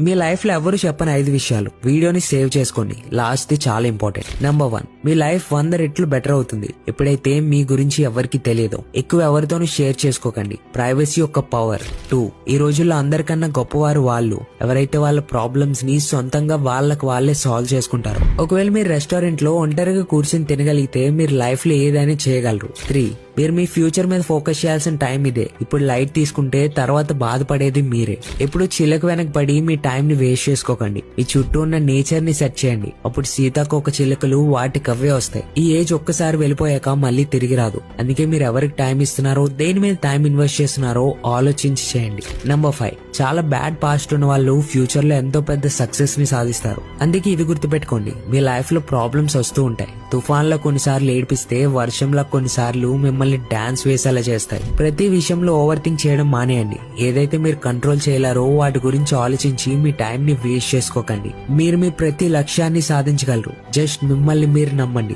మీ life లో ఎవరు చెప్పని 5 విషయాలు వీడియోని సేవ్ చేసుకోండి. లాస్ట్ ది చాలా ఇంపార్టెంట్. నెంబర్ 1, మీ లైఫ్ 100 రెట్లు బెటర్ అవుతుంది ఎప్పుడైతే మీ గురించి ఎవరికి తెలియదో. ఎక్కువ ఎవరితోనూ షేర్ చేసుకోకండి. ప్రైవసీ యొక్క పవర్. 2, ఈ రోజుల్లో అందరికన్నా గొప్పవారు వాళ్ళు ఎవరైతే వాళ్ళ ప్రాబ్లమ్స్ ని సొంతంగా వాళ్ళకి వాళ్ళే సాల్వ్ చేసుకుంటారు. ఒకవేళ మీరు రెస్టారెంట్ లో ఒంటరిగా కూర్చొని తినగలిగితే మీరు లైఫ్ లో ఏదైనా చేయగలరు. 3, మీరు మీ ఫ్యూచర్ మీద ఫోకస్ చేయాల్సిన టైం ఇదే. ఇప్పుడు లైట్ తీసుకుంటే తర్వాత బాధపడేది మీరే. ఎప్పుడు చిలక వెనక పడి మీ టైం ని వేస్ట్ చేసుకోకండి. మీ చుట్టూ ఉన్న నేచర్ ని సెట్ చేయండి. అప్పుడు సీతాకోక చిలుకలు వాటికవ్వే వస్తాయి. ఈ ఏజ్ ఒక్కసారి వెళ్ళిపోయాక మళ్ళీ తిరిగి రాదు. అందుకే మీరు ఎవరికి టైం ఇస్తున్నారో, దేని మీద టైం ఇన్వెస్ట్ చేస్తున్నారో ఆలోచించి చేయండి. నెంబర్ 5, చాలా బ్యాడ్ పాస్ట్ ఉన్న వాళ్ళు ఫ్యూచర్ లో ఎంతో పెద్ద సక్సెస్ ని సాధిస్తారు. అందుకే ఇది గుర్తుపెట్టుకోండి, మీ లైఫ్ లో ప్రాబ్లమ్స్ వస్తూ ఉంటాయి. తుఫాన్లో కొన్నిసార్లు ఏడిపిస్తే, వర్షంలో కొన్నిసార్లు మిమ్మల్ని డాన్స్ వేసేలా చేస్తాయి. ప్రతి విషయంలో ఓవర్ థింక్ చేయడం మానేయండి. ఏదైతే మీరు కంట్రోల్ చేయలేరో వాటి గురించి ఆలోచించి మీ టైం ని వేస్ట్ చేసుకోకండి. మీరు మీ ప్రతి లక్ష్యాన్ని సాధించగలరు. జస్ట్ మిమ్మల్ని మీరు నమ్మండి.